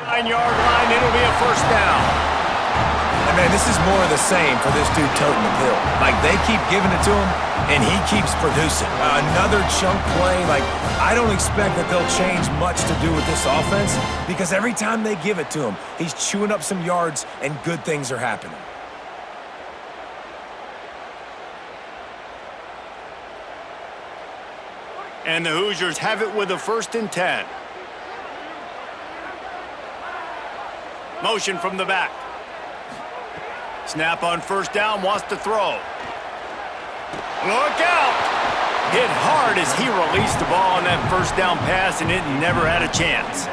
9-yard line, it'll be a first down. And man, this is more of the same for this dude toting the pill. Like, they keep giving it to him, and he keeps producing. Another chunk play. Like, I don't expect that they'll change much to do with this offense because every time they give it to him, he's chewing up some yards and good things are happening. And the Hoosiers have it with a 1st and 10. Motion from the back. Snap on 1st down, wants to throw. Look out! Hit hard as he released the ball on that 1st down pass, and it never had a chance.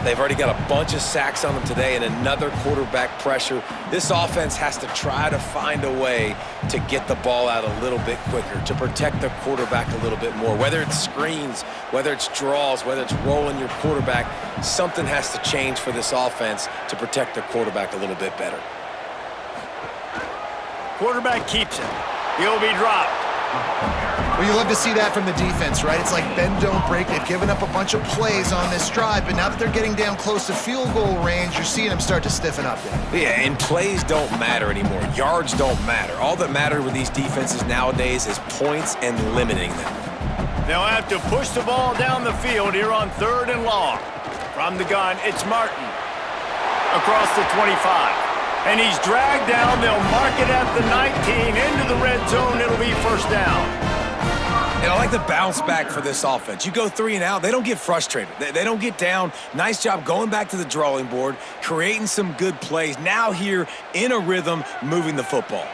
They've already got a bunch of sacks on them today and another quarterback pressure. This offense has to try to find a way to get the ball out a little bit quicker, to protect the quarterback a little bit more. Whether it's screens, whether it's draws, whether it's rolling your quarterback, something has to change for this offense to protect the quarterback a little bit better. Quarterback keeps it. He'll be dropped. Well, you love to see that from the defense, right? It's like bend, don't break. They've given up a bunch of plays on this drive, but now that they're getting down close to field goal range, you're seeing them start to stiffen up there. Yeah, and plays don't matter anymore. Yards don't matter. All that matters with these defenses nowadays is points and limiting them. They'll have to push the ball down the field here on 3rd and long. From the gun, it's Martin. Across the 25. And he's dragged down. They'll mark it at the 19. Into the red zone, it'll be 1st down. And I like the bounce back for this offense. You go 3 and out, they don't get frustrated. They don't get down. Nice job going back to the drawing board, creating some good plays. Now here in a rhythm, moving the football.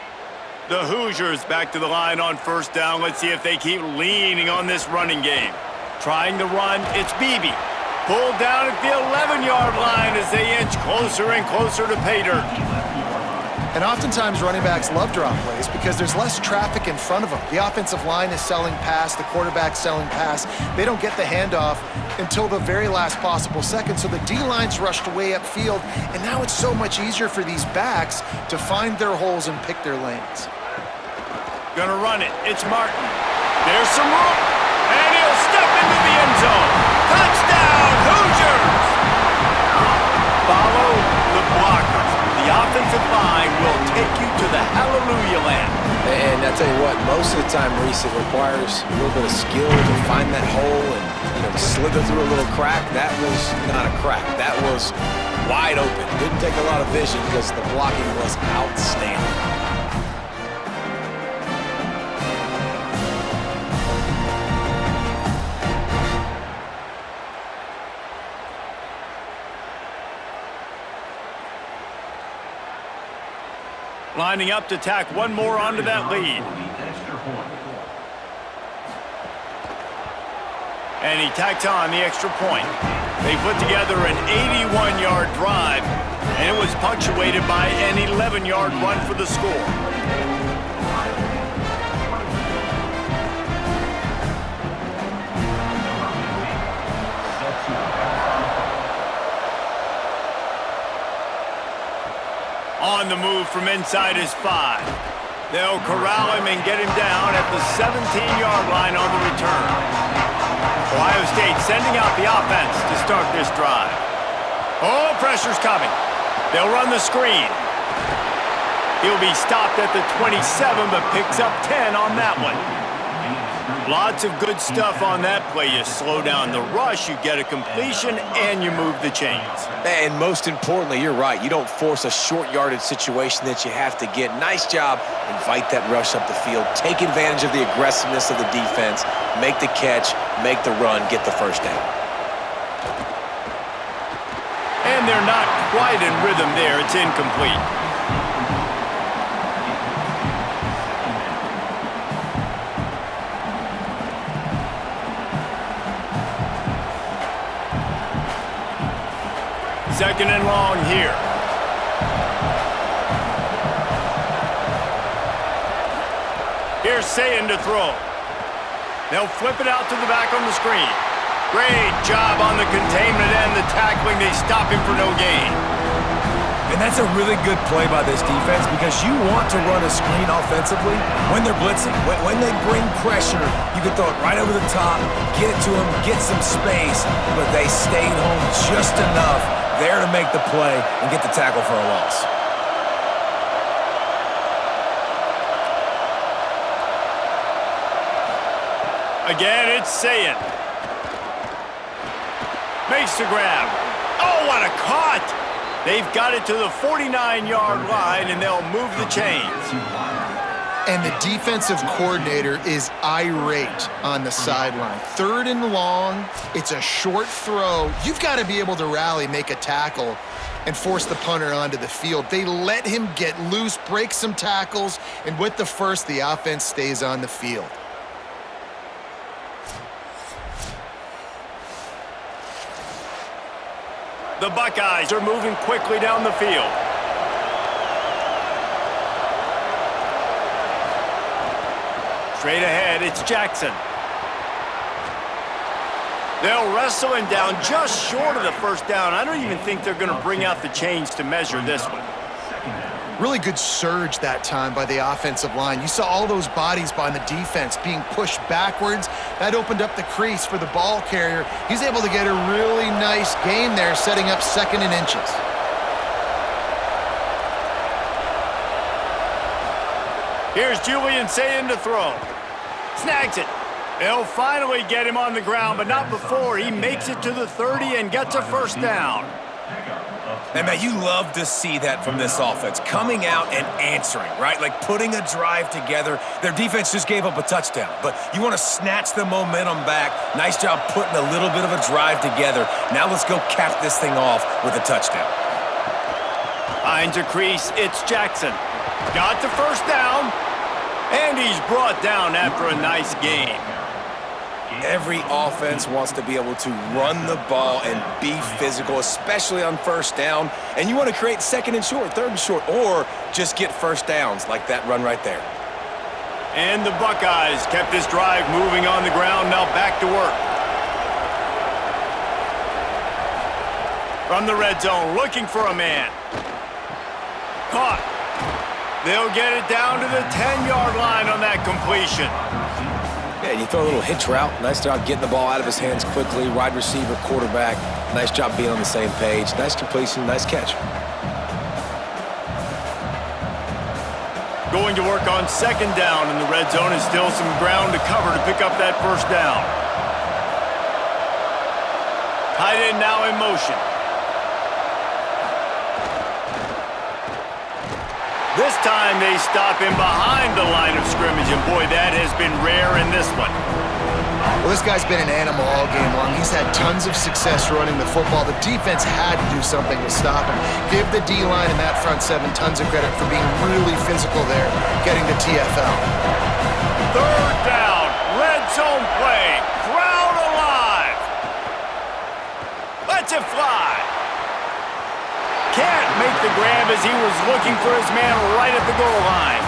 The Hoosiers back to the line on 1st down. Let's see if they keep leaning on this running game. Trying to run, it's Beebe. Pulled down at the 11-yard line as they inch closer and closer to pay dirt. And oftentimes running backs love drop plays because there's less traffic in front of them. The offensive line is selling pass, the quarterback's selling pass. They don't get the handoff until the very last possible second, so the D-line's rushed way upfield, and now it's so much easier for these backs to find their holes and pick their lanes. Gonna run it. It's Martin. There's some room, and he'll step into the end zone. Touchdown, Hoosiers! Follow the blockers. The offensive line will take you to the hallelujah land. And I tell you what, most of the time, Reese, it requires a little bit of skill to find that hole and, slither through a little crack. That was not a crack. That was wide open. Didn't take a lot of vision because the blocking was outstanding. Lining up to tack one more onto that lead. And he tacked on the extra point. They put together an 81-yard drive, and it was punctuated by an 11-yard run for the score. On the move from inside his 5. They'll corral him and get him down at the 17-yard line on the return. Ohio State sending out the offense to start this drive. Oh, pressure's coming. They'll run the screen. He'll be stopped at the 27, but picks up 10 on that one. Lots of good stuff on that play. You slow down the rush, you get a completion, and you move the chains. And most importantly, you're right. You don't force a short yardage situation that you have to get. Nice job. Invite that rush up the field. Take advantage of the aggressiveness of the defense. Make the catch, make the run, get the 1st down. And they're not quite in rhythm there. It's incomplete. Second and long here. Here's Sayin to throw. They'll flip it out to the back on the screen. Great job on the containment and the tackling. They stop him for no gain. And that's a really good play by this defense because you want to run a screen offensively when they're blitzing. When they bring pressure, you can throw it right over the top, get it to them, get some space, but they stayed home just enough there to make the play and get the tackle for a loss. Again, it's Sayin. Makes the grab. Oh, what a cut! They've got it to the 49-yard line, and they'll move the chains. And the defensive coordinator is irate on the sideline. 3rd and long, it's a short throw. You've got to be able to rally, make a tackle, and force the punter onto the field. They let him get loose, break some tackles, and with the first, the offense stays on the field. The Buckeyes are moving quickly down the field. Straight ahead, it's Jackson. They'll wrestle him down just short of the first down. I don't even think they're going to bring out the chains to measure this one. Really good surge that time by the offensive line. You saw all those bodies by the defense being pushed backwards. That opened up the crease for the ball carrier. He's able to get a really nice gain there, setting up 2nd and inches. Here's Julian Sayin to throw. Snags it. They'll finally get him on the ground, but not before he makes it to the 30 and gets a first down. And, man, you love to see that from this offense, coming out and answering, right? Like putting a drive together. Their defense just gave up a touchdown, but you want to snatch the momentum back. Nice job putting a little bit of a drive together. Now let's go cap this thing off with a touchdown. Finds a crease, it's Jackson. Got the first down, and he's brought down after a nice gain. Every offense wants to be able to run the ball and be physical, especially on first down. And you want to create 2nd and short, 3rd and short, or just get first downs like that run right there. And the Buckeyes kept this drive moving on the ground, now back to work. From the red zone, looking for a man. Caught. They'll get it down to the 10-yard line on that completion. Yeah, you throw a little hitch route. Nice job getting the ball out of his hands quickly. Wide receiver, quarterback. Nice job being on the same page. Nice completion, nice catch. Going to work on 2nd down in the red zone, and still some ground to cover to pick up that first down. Tight end now in motion. This time they stop him behind the line of scrimmage, and boy, that has been rare in this one. Well, this guy's been an animal all game long. He's had tons of success running the football. The defense had to do something to stop him. Give the D-line and that front 7 tons of credit for being really physical there, getting the TFL. 3rd down, red zone play, crowd alive. Let's it fly. Can't make the grab as he was looking for his man right at the goal line.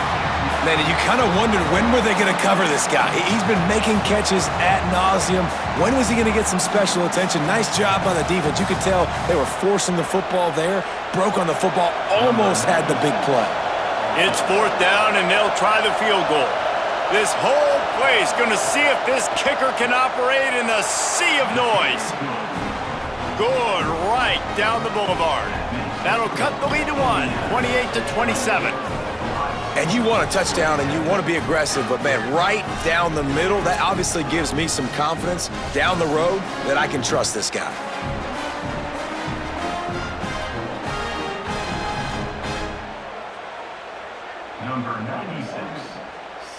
Man, you kind of wondered when were they going to cover this guy. He's been making catches ad nauseum. When was he going to get some special attention? Nice job by the defense. You could tell they were forcing the football there. Broke on the football, almost had the big play. It's 4th down, and they'll try the field goal. This whole play is going to see if this kicker can operate in the sea of noise. Good, right down the boulevard. That'll cut the lead to 1, 28-27. And you want a touchdown and you want to be aggressive, but man, right down the middle, that obviously gives me some confidence down the road that I can trust this guy. Number 96,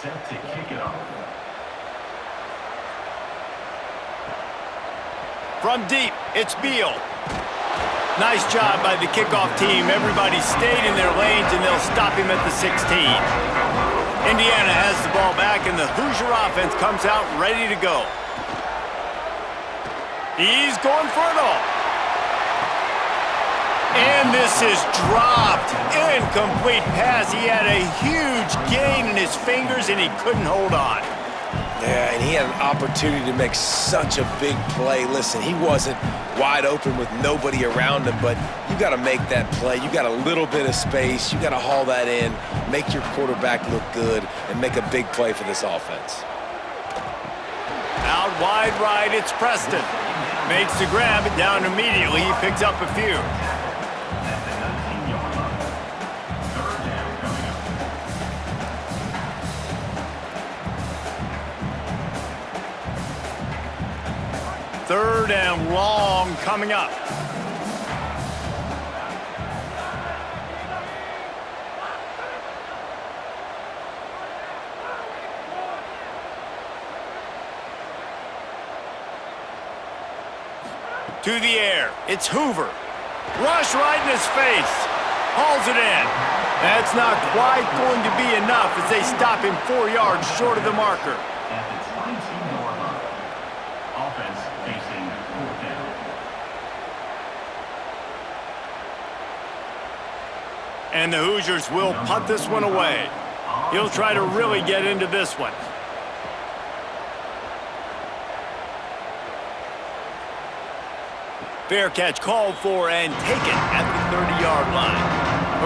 set to kick it off. From deep, it's Beal. Nice job by the kickoff team. Everybody stayed in their lanes, and they'll stop him at the 16. Indiana has the ball back, and the Hoosier offense comes out ready to go. He's going for it all. And this is dropped. Incomplete pass. He had a huge gain in his fingers, and he couldn't hold on. Yeah, and he had an opportunity to make such a big play. Listen, he wasn't wide open with nobody around him, but you got to make that play. You got a little bit of space. You got to haul that in, make your quarterback look good, and make a big play for this offense. Out wide right, it's Preston. Makes the grab, it down immediately. He picks up a few. At the 19-yard line. Third down coming up. Third and long coming up. To the air, it's Hoover. Rush right in his face. Hauls it in. That's not quite going to be enough as they stop him 4 yards short of the marker. At the 22-yard line. Offense facing fourth down. And the Hoosiers will punt this one away. He'll try to really get into this one. Fair catch called for and taken at the 30-yard line.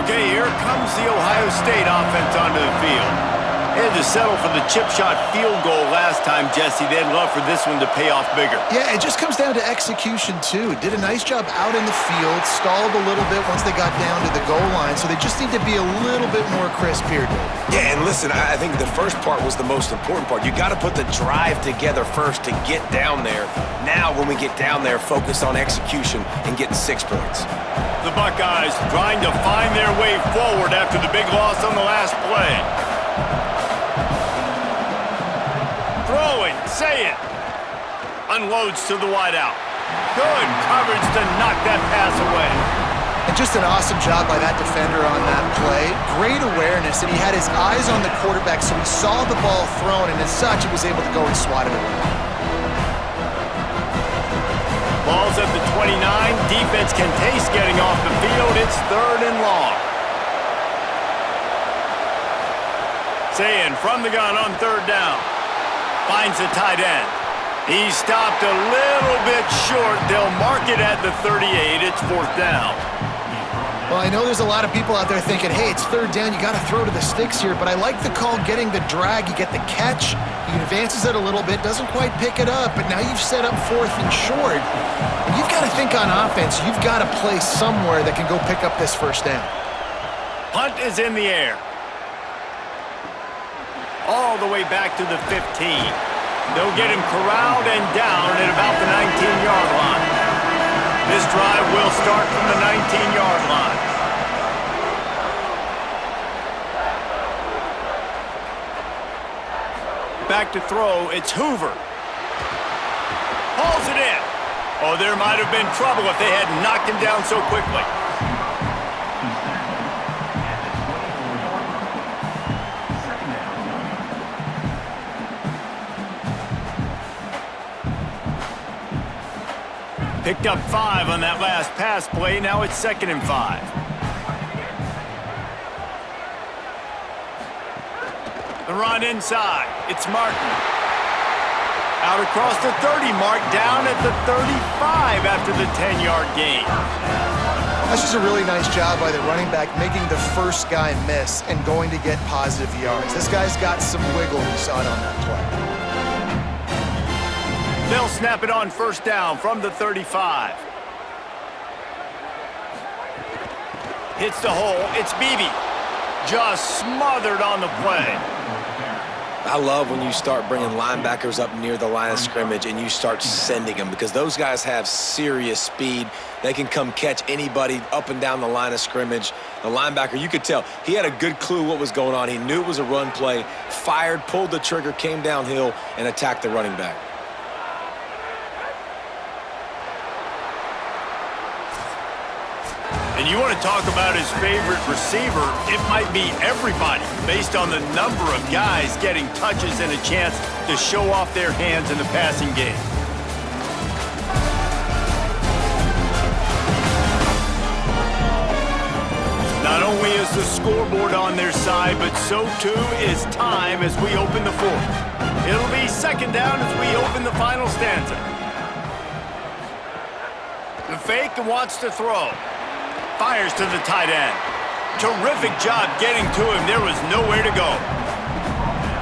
Okay, here comes the Ohio State offense onto the field. They had to settle for the chip shot field goal last time, Jesse. They'd love for this one to pay off bigger. Yeah, it just comes down to execution, too. Did a nice job out in the field, stalled a little bit once they got down to the goal line, so they just need to be a little bit more crisp here, Dave. Yeah, and listen, I think the first part was the most important part. You got to put the drive together first to get down there. Now, when we get down there, focus on execution and getting 6 points. The Buckeyes trying to find their way forward after the big loss on the last play. Throwing, say it. Unloads to the wideout. Good coverage to knock that pass away. And just an awesome job by that defender on that play. Great awareness, and he had his eyes on the quarterback, so he saw the ball thrown, and as such, he was able to go and swat it away. Ball's at the 29. Defense can taste getting off the field. It's third and long. Sayin from the gun on third down. Finds the tight end. He stopped a little bit short. They'll mark it at the 38. It's fourth down. Well, I know there's a lot of people out there thinking, hey, it's third down, you got to throw to the sticks here, but I like the call getting the drag. You get the catch, he advances it a little bit, doesn't quite pick it up, but now you've set up fourth and short. And you've got to think on offense, you've got to play somewhere that can go pick up this first down. Punt is in the air. All the way back to the 15. They'll get him corralled and down at about the 19-yard line. This drive will start from the 19-yard line. Back to throw, it's Hoover. Hauls it in. Oh, there might have been trouble if they had knocked him down so quickly. Picked up 5 on that last pass play. Now it's 2nd and 5. The run inside. It's Martin. Out across the 30 mark, down at the 35 after the 10-yard gain. That's just a really nice job by the running back, making the first guy miss and going to get positive yards. This guy's got some wiggle, we saw it on that play. They'll snap it on first down from the 35. Hits the hole. It's Beebe. Just smothered on the play. I love when you start bringing linebackers up near the line of scrimmage and you start sending them, because those guys have serious speed. They can come catch anybody up and down the line of scrimmage. The linebacker, you could tell, he had a good clue what was going on. He knew it was a run play, fired, pulled the trigger, came downhill, and attacked the running back. And you want to talk about his favorite receiver, it might be everybody, based on the number of guys getting touches and a chance to show off their hands in the passing game. Not only is the scoreboard on their side, but so too is time as we open the fourth. It'll be 2nd down as we open the final stanza. The fake wants to throw. Fires to the tight end. Terrific job getting to him. There was nowhere to go.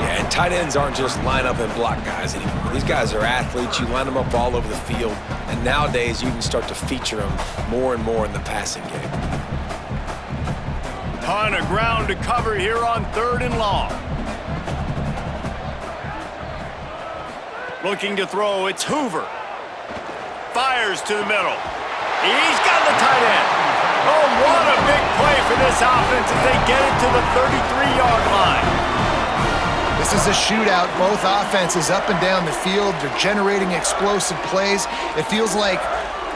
Yeah, and tight ends aren't just line up and block guys anymore. These guys are athletes. You line them up all over the field, and nowadays you can start to feature them more and more in the passing game. Ton of ground to cover here on 3rd and long. Looking to throw, it's Hoover. Fires to the middle. He's got the tight end. Oh, what a big play for this offense as they get it to the 33-yard line. This is a shootout. Both offenses up and down the field. They're generating explosive plays. It feels like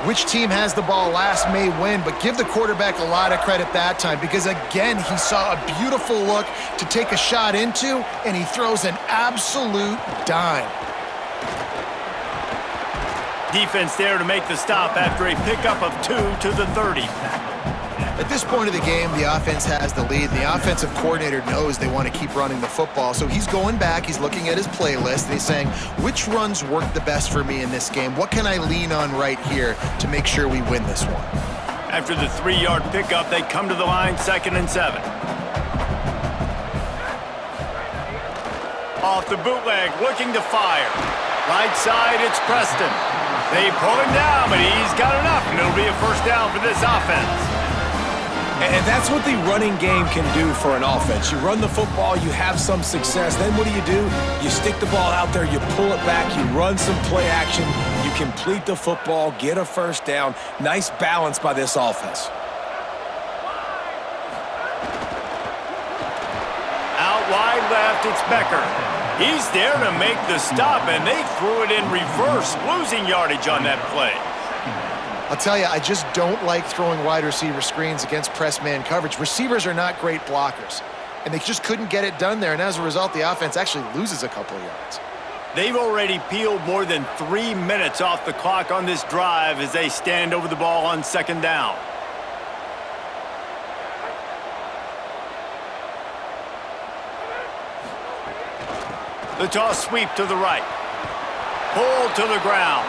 which team has the ball last may win, but give the quarterback a lot of credit that time because, again, he saw a beautiful look to take a shot into, and he throws an absolute dime. Defense there to make the stop after a pickup of 2 to the 30. At this point of the game, the offense has the lead, and the offensive coordinator knows they want to keep running the football. So he's going back, he's looking at his playlist, and he's saying, which runs work the best for me in this game? What can I lean on right here to make sure we win this one? After the 3-yard pickup, they come to the line, 2nd and 7. Off the bootleg, looking to fire. Right side, it's Preston. They pull him down, but he's got enough, and it'll be a first down for this offense. And that's what the running game can do for an offense. You run the football, you have some success. Then what do? You stick the ball out there, you pull it back, you run some play action, you complete the football, get a first down. Nice balance by this offense. Out wide left, it's Becker. He's there to make the stop, and they threw it in reverse, losing yardage on that play. I'll tell you, I just don't like throwing wide receiver screens against press man coverage. Receivers are not great blockers, and they just couldn't get it done there, and as a result, the offense actually loses a couple of yards. They've already peeled more than 3 minutes off the clock on this drive as they stand over the ball on 2nd down. The toss sweep to the right. Pull to the ground.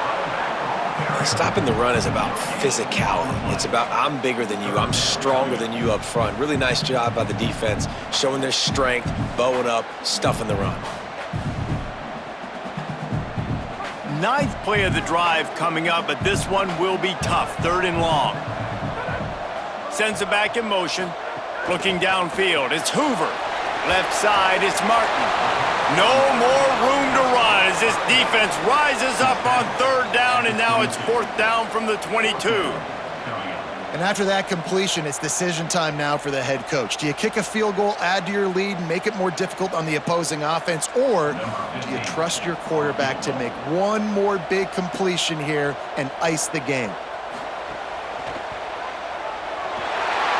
Stopping the run is about physicality. It's about I'm bigger than you, I'm stronger than you up front. Really nice job by the defense, showing their strength, bowing up, stuffing the run. 9th play of the drive coming up, but this one will be tough. 3rd and long. Sends it back in motion. Looking downfield, it's Hoover. Left side, it's Martin. No more room to run as this defense rises up on 3rd down, and now it's 4th down from the 22. And after that completion, it's decision time now for the head coach. Do you kick a field goal, add to your lead, and make it more difficult on the opposing offense, or do you trust your quarterback to make one more big completion here and ice the game?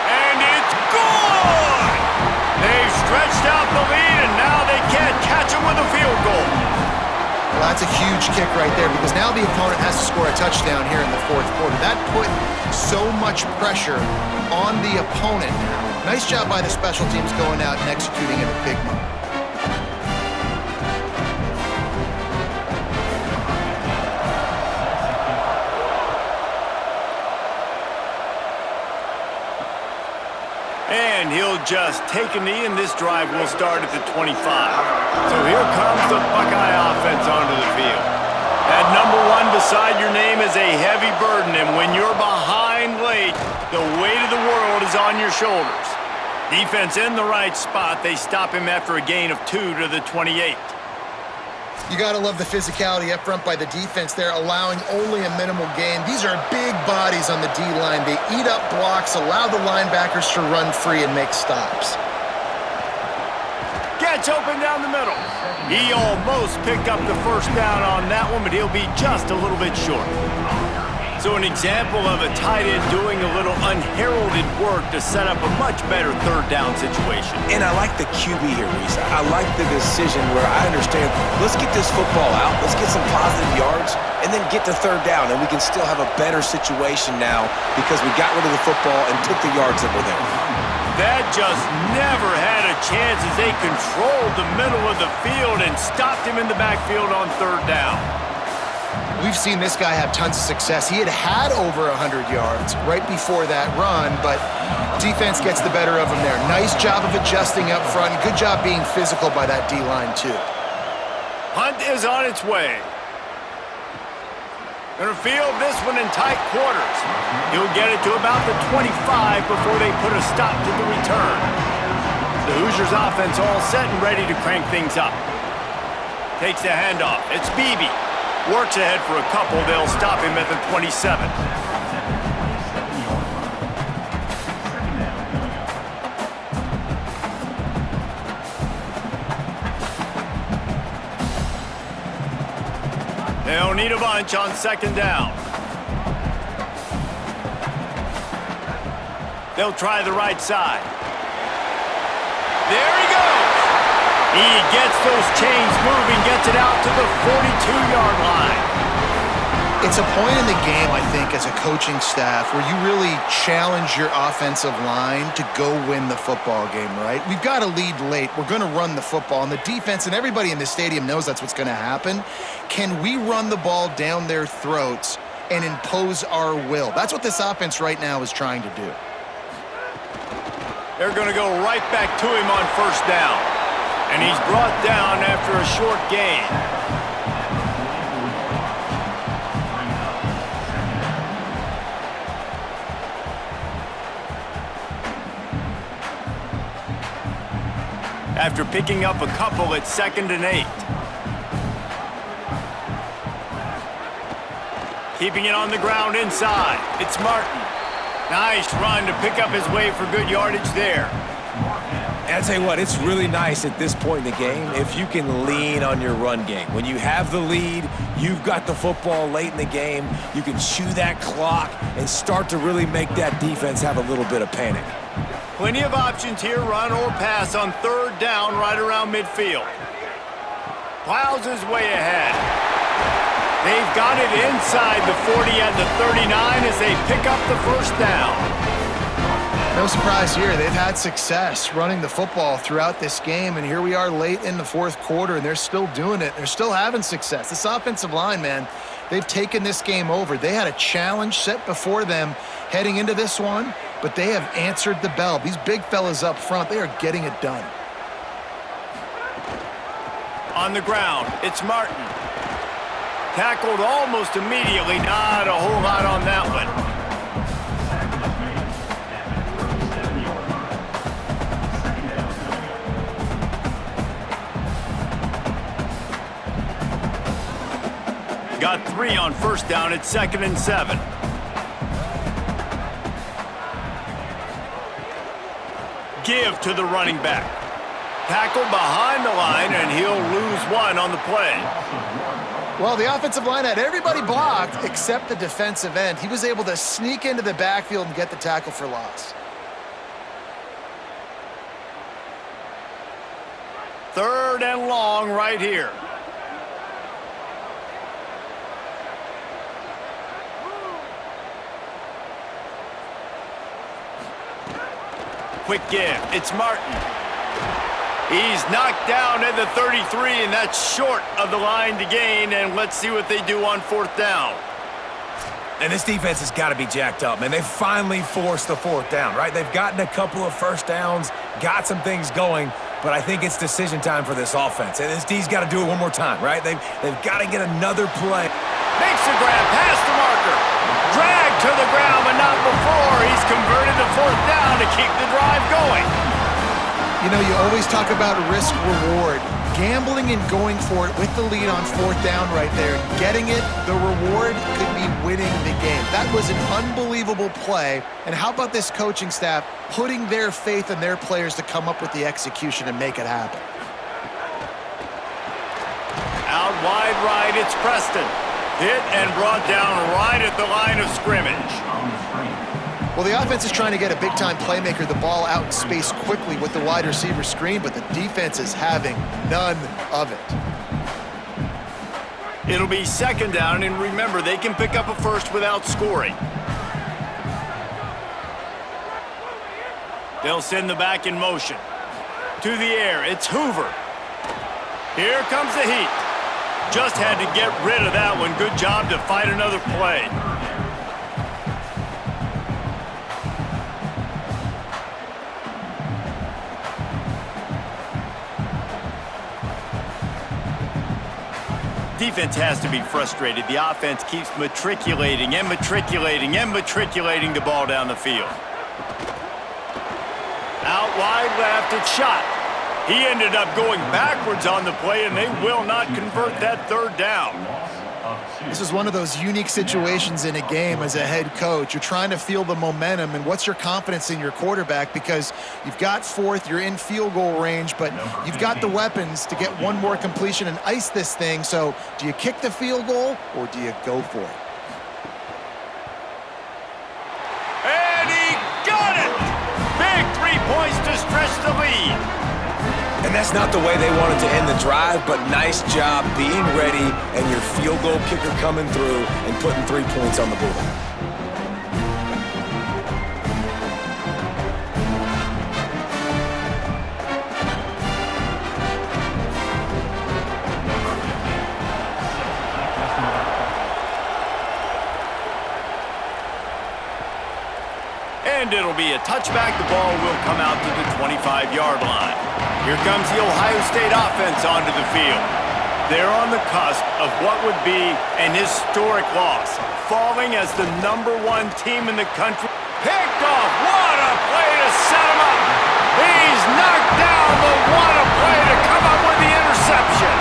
And it's good! They've stretched out the lead, and now they can't catch him with a field goal. Well, that's a huge kick right there because now the opponent has to score a touchdown here in the 4th quarter. That put so much pressure on the opponent now. Nice job by the special teams going out and executing in a big moment. And he'll just take a knee, and this drive will start at the 25. So here comes the Buckeye offense onto the field. That number 1 beside your name is a heavy burden, and when you're behind late, the weight of the world is on your shoulders. Defense in the right spot. They stop him after a gain of 2 to the 28. You got to love the physicality up front by the defense there, allowing only a minimal gain. These are big bodies on the D-line. They eat up blocks, allow the linebackers to run free and make stops. Gets open down the middle. He almost picked up the first down on that one, but he'll be just a little bit short. So an example of a tight end doing a little unheralded work to set up a much better 3rd down situation. And I like the QB here, Reese. I like the decision where I understand, let's get this football out, let's get some positive yards, and then get to 3rd down, and we can still have a better situation now because we got rid of the football and took the yards that were there. That just never had a chance as they controlled the middle of the field and stopped him in the backfield on 3rd down. We've seen this guy have tons of success. He had over 100 yards right before that run, but defense gets the better of him there. Nice job of adjusting up front. Good job being physical by that D-line, too. Hunt is on its way. Gonna field this one in tight quarters. He'll get it to about the 25 before they put a stop to the return. The Hoosiers offense all set and ready to crank things up. Takes the handoff. It's Beebe. Works ahead for a couple. They'll stop him at the 27. They'll need a bunch on second down. They'll try the right side. There he goes. He gets those chains moving, gets it out to the 42-yard line. It's a point in the game, I think, as a coaching staff where you really challenge your offensive line to go win the football game, right? We've got to lead late. We're going to run the football. And the defense and everybody in the stadium knows that's what's going to happen. Can we run the ball down their throats and impose our will? That's what this offense right now is trying to do. They're going to go right back to him on first down. And he's brought down after a short gain. After picking up a couple at 2nd and 8. Keeping it on the ground inside. It's Martin. Nice run to pick up his way for good yardage there. And I tell you what, it's really nice at this point in the game if you can lean on your run game. When you have the lead, you've got the football late in the game, you can chew that clock and start to really make that defense have a little bit of panic. Plenty of options here, run or pass on third down right around midfield. Plows his way ahead. They've got it inside the 40 at the 39 as they pick up the first down. No surprise here. They've had success running the football throughout this game, and here we are late in the fourth quarter, and they're still doing it. They're still having success. This offensive line, man, they've taken this game over. They had a challenge set before them heading into this one, but they have answered the bell. These big fellas up front, they are getting it done. On the ground, it's Martin. Tackled almost immediately. Not a whole lot on that one. Got 3 on first down at 2nd and 7. Give to the running back. Tackled behind the line, and he'll lose 1 on the play. Well, the offensive line had everybody blocked except the defensive end. He was able to sneak into the backfield and get the tackle for loss. 3rd and long right here. Quick give. It's Martin. He's knocked down at the 33, and that's short of the line to gain, and let's see what they do on 4th down. And this defense has got to be jacked up, man. They finally forced the 4th down, right? They've gotten a couple of first downs, got some things going, but I think it's decision time for this offense. And this D's got to do it one more time, right? They've got to get another play. Makes the grab, past the marker. Dragged to the ground, but not before. He's converted the 4th down to keep the drive going. You know, you always talk about risk-reward. Gambling and going for it with the lead on 4th down right there, getting it, the reward could be winning the game. That was an unbelievable play. And how about this coaching staff putting their faith in their players to come up with the execution and make it happen? Out wide right, it's Preston. Hit and brought down right at the line of scrimmage. Well, the offense is trying to get a big-time playmaker the ball out in space quickly with the wide receiver screen, but the defense is having none of it. It'll be 2nd down, and remember, they can pick up a first without scoring. They'll send the back in motion. To the air, it's Hoover. Here comes the heat. Just had to get rid of that one. Good job to fight another play. defense has to be frustrated. The offense keeps matriculating and matriculating and matriculating the ball down the field. Out wide left, it's shot. He ended up going backwards on the play, and they will not convert that third down. This is one of those unique situations in a game as a head coach. You're trying to feel the momentum, and what's your confidence in your quarterback? Because you've got fourth, you're in field goal range, but you've got the weapons to get one more completion and ice this thing. So do you kick the field goal, or do you go for it? And he got it! Big 3 points to stretch the lead. And that's not the way they wanted to end the drive, but nice job being ready and your field goal kicker coming through and putting 3 points on the board. And it'll be a touchback. The ball will come out to the 25-yard line. Here comes the Ohio State offense onto the field. They're on the cusp of what would be an historic loss, falling as the #1 team in the country. Picked off. What a play to set him up. He's knocked down, but what a play to come up with the interception.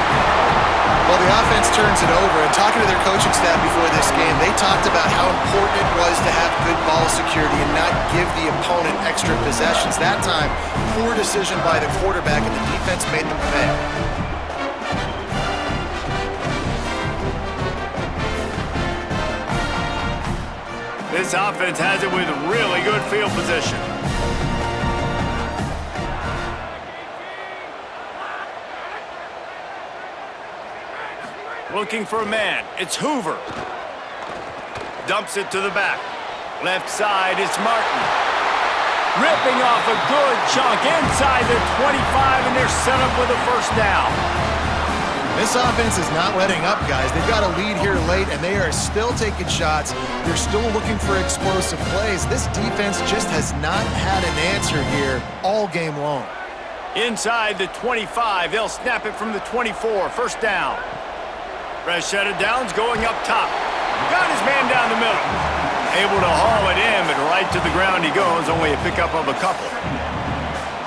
Well, the offense turns it over, and talking to their coaching staff before this game, they talked about how important it was to have good ball security and not give the opponent extra possessions. That time, poor decision by the quarterback, and the defense made them pay. This offense has it with really good field position. Looking for a man. It's Hoover. Dumps it to the back. Left side, it's Martin. Ripping off a good chunk inside the 25, and they're set up with a first down. This offense is not letting up, guys. They've got a lead here late, and they are still taking shots. They're still looking for explosive plays. This defense just has not had an answer here all game long. Inside the 25, they'll snap it from the 24. First down. Fresh set of downs going up top. Got his man down the middle. Able to haul it in, but right to the ground he goes. Only a pickup of a couple.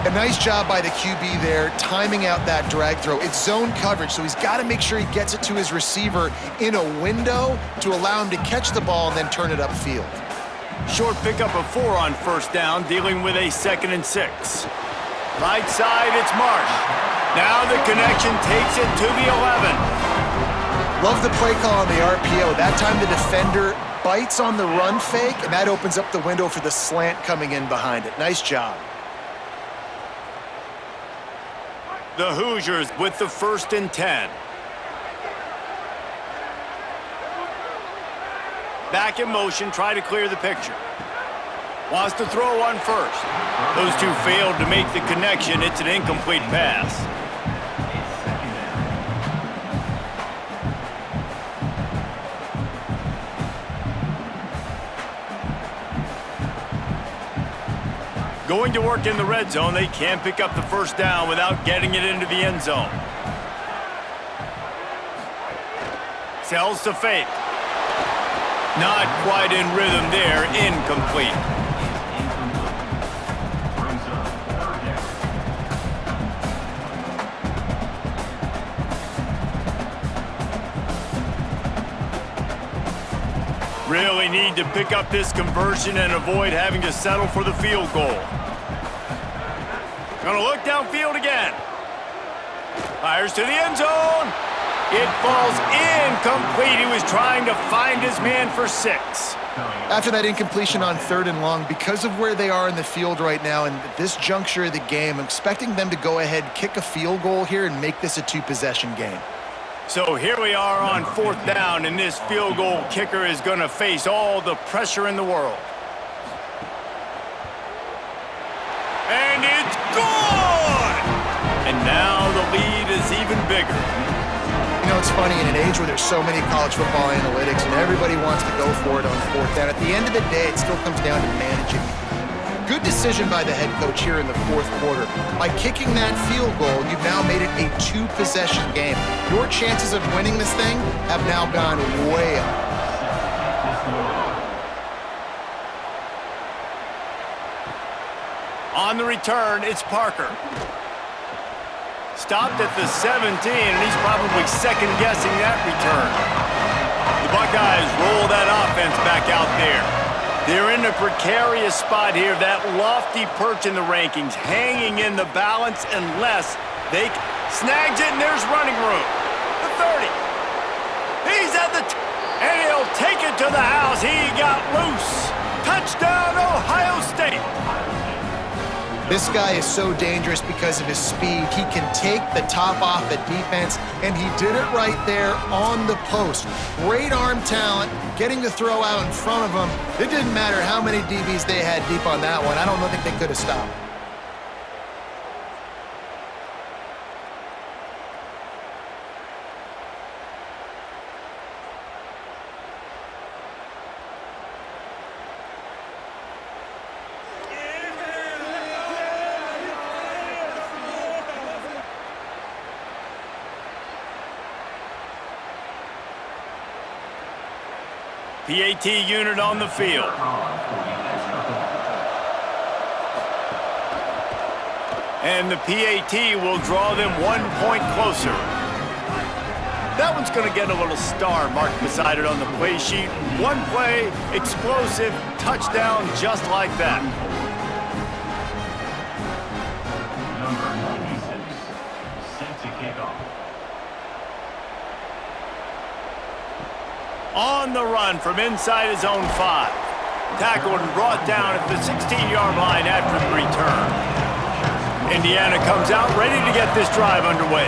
A nice job by the QB there, timing out that drag throw. It's zone coverage, so he's got to make sure he gets it to his receiver in a window to allow him to catch the ball and then turn it upfield. Short pickup of 4 on first down, dealing with a 2nd and 6. Right side, it's Marsh. Now the connection takes it to the 11. Love the play call on the RPO. That time the defender bites on the run fake, and that opens up the window for the slant coming in behind it. Nice job. The Hoosiers with the 1st and 10. Back in motion, try to clear the picture. Wants to throw on first. Those two failed to make the connection. It's an incomplete pass. Going to work in the red zone. They can't pick up the first down without getting it into the end zone. Sells to fake. Not quite in rhythm there. Incomplete. Really need to pick up this conversion and avoid having to settle for the field goal. Gonna look downfield again. Fires to the end zone. It falls incomplete. He was trying to find his man for 6. After that incompletion on 3rd and long, because of where they are in the field right now and this juncture of the game, I'm expecting them to go ahead, kick a field goal here, and make this a 2-possession game. So here we are on 4th down, and this field goal kicker is going to face all the pressure in the world. And it's good! And now the lead is even bigger. You know, it's funny, in an age where there's so many college football analytics and everybody wants to go for it on 4th down, at the end of the day, it still comes down to managing. Good to see decision by the head coach here in the fourth quarter. By kicking that field goal, you've now made it a two-possession game. Your chances of winning this thing have now gone way up. On the return, it's Parker. Stopped at the 17, and he's probably second-guessing that return. The Buckeyes roll that offense back out there. They're in a precarious spot here, that lofty perch in the rankings, hanging in the balance unless they snags it, and there's running room. The 30. He's at the and he'll take it to the house. He got loose. Touchdown, Ohio State. This guy is so dangerous because of his speed. He can take the top off the defense, and he did it right there on the post. Great arm talent, getting the throw out in front of him. It didn't matter how many DBs they had deep on that one. I don't think they could have stopped. PAT unit on the field. And the PAT will draw them 1 point closer. That one's going to get a little star marked beside it on the play sheet. One play, explosive, touchdown just like that. Number 96, set to kick off. On the run from inside his own 5. Tackled and brought down at the 16-yard line after the return. Indiana comes out ready to get this drive underway.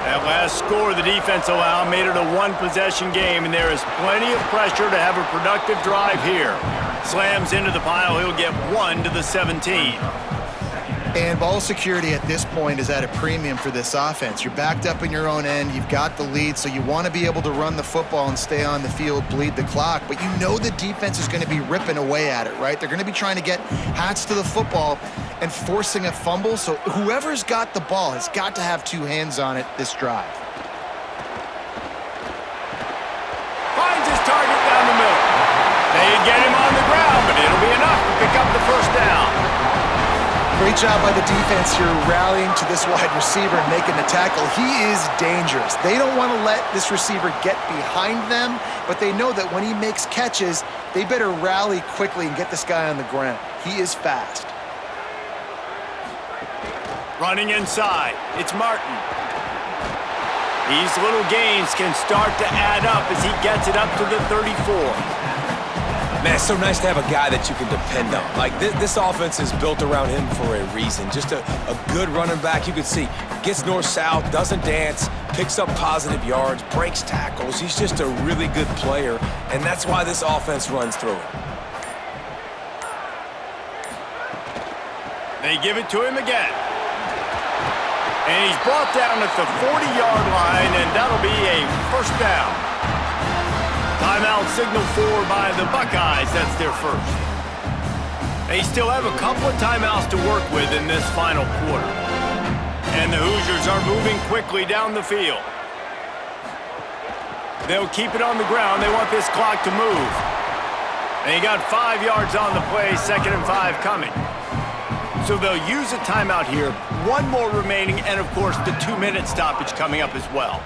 That last score the defense allowed made it a one-possession game, and there is plenty of pressure to have a productive drive here. Slams into the pile. He'll get 1 to the 17. And ball security at this point is at a premium for this offense. You're backed up in your own end. You've got the lead, so you want to be able to run the football and stay on the field, bleed the clock. But you know the defense is going to be ripping away at it, right? They're going to be trying to get hats to the football and forcing a fumble. So whoever's got the ball has got to have 2 hands on it this drive. Finds his target down the middle. They get him on the ground, but it'll be enough to pick up the first down. Great job by the defense here rallying to this wide receiver and making the tackle. He is dangerous. They don't want to let this receiver get behind them, but they know that when he makes catches, they better rally quickly and get this guy on the ground. He is fast. Running inside, it's Martin. These little gains can start to add up as he gets it up to the 34. Man, it's so nice to have a guy that you can depend on. Like, this offense is built around him for a reason. Just a good running back. You can see, gets north-south, doesn't dance, picks up positive yards, breaks tackles. He's just a really good player, and that's why this offense runs through him. They give it to him again. And he's brought down at the 40-yard line, and that'll be a first down. Timeout signal for by the Buckeyes. That's their first. They still have a couple of timeouts to work with in this final quarter. And the Hoosiers are moving quickly down the field. They'll keep it on the ground. They want this clock to move. They got 5 yards on the play, 2nd and 5 coming. So they'll use a timeout here. 1 more remaining, and of course the 2-minute stoppage coming up as well.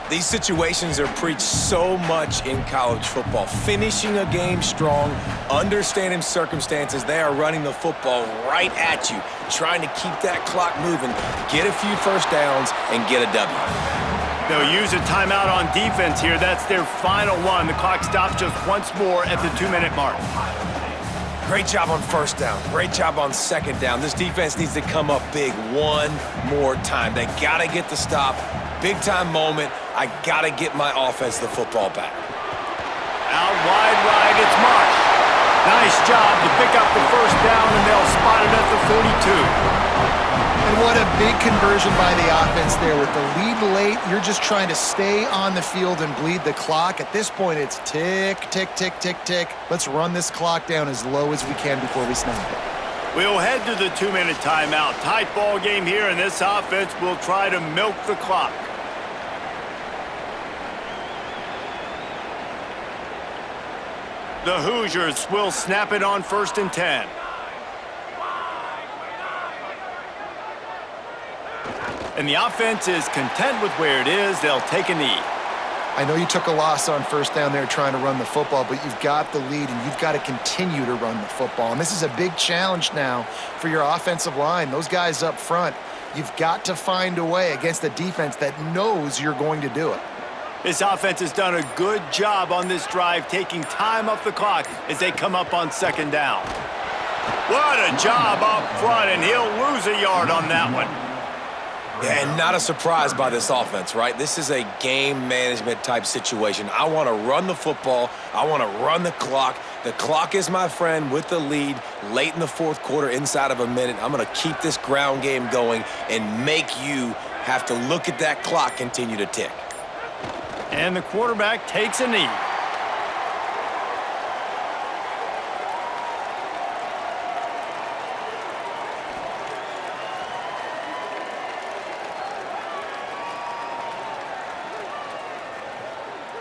These situations are preached so much in college football. Finishing a game strong, understanding circumstances. They are running the football right at you, trying to keep that clock moving, get a few first downs, and get a W. They'll use a timeout on defense here. That's their final one. The clock stops just once more at the 2-minute mark. Great job on first down. Great job on second down. This defense needs to come up big one more time. They got to get the stop. Big-time moment. I got to get my offense the football back. Out wide right, it's Marsh. Nice job to pick up the first down, and they'll spot it at the 42. And what a big conversion by the offense there. With the lead late, you're just trying to stay on the field and bleed the clock. At this point, it's tick, tick, tick, tick, tick. Let's run this clock down as low as we can before we snap it. We'll head to the 2-minute timeout. Tight ball game here, and this offense will try to milk the clock. The Hoosiers will snap it on 1st and 10. And the offense is content with where it is. They'll take a knee. I know you took a loss on 1st down there trying to run the football, but you've got the lead, and you've got to continue to run the football. And this is a big challenge now for your offensive line. Those guys up front, you've got to find a way against a defense that knows you're going to do it. This offense has done a good job on this drive, taking time off the clock as they come up on 2nd down. What a job up front, and he'll lose a yard on that one. Yeah, and not a surprise by this offense, right? This is a game management type situation. I want to run the football. I want to run the clock. The clock is my friend with the lead late in the 4th quarter, inside of a minute. I'm going to keep this ground game going and make you have to look at that clock continue to tick. And the quarterback takes a knee.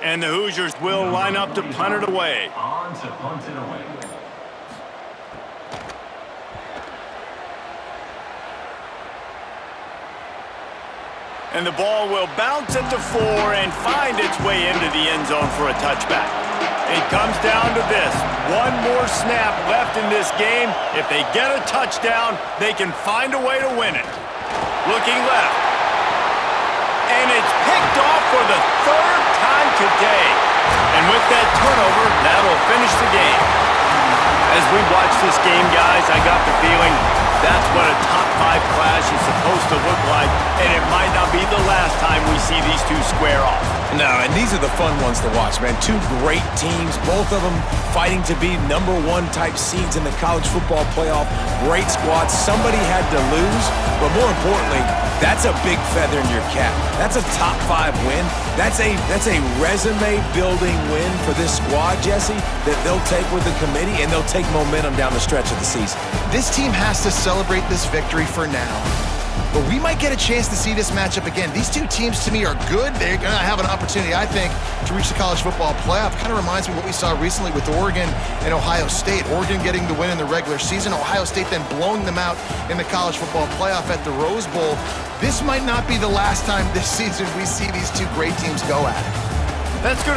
And the Hoosiers will line up to punt it away. On to punt it away. And the ball will bounce at the 4 and find its way into the end zone for a touchback. It comes down to this. One more snap left in this game. If they get a touchdown, they can find a way to win it. Looking left. And it's picked off for the 3rd time today. And with that turnover, that'll finish the game. As we watch this game, guys, I got the feeling that's what a top 5 clash is supposed to look like, and it might not be the last time we see these two square off. No, and these are the fun ones to watch, man. Two great teams, both of them fighting to be #1 type seeds in the college football playoff. Great squads. Somebody had to lose, but more importantly, that's a big feather in your cap. That's a top 5 win. That's a resume-building win for this squad, Jesse, that they'll take with the committee, and they'll take momentum down the stretch of the season. This team has to celebrate this victory for now. But we might get a chance to see this matchup again. These two teams, to me, are good. They're going to have an opportunity, I think, to reach the college football playoff. Kind of reminds me of what we saw recently with Oregon and Ohio State. Oregon getting the win in the regular season. Ohio State then blowing them out in the college football playoff at the Rose Bowl. This might not be the last time this season we see these two great teams go at it. That's good.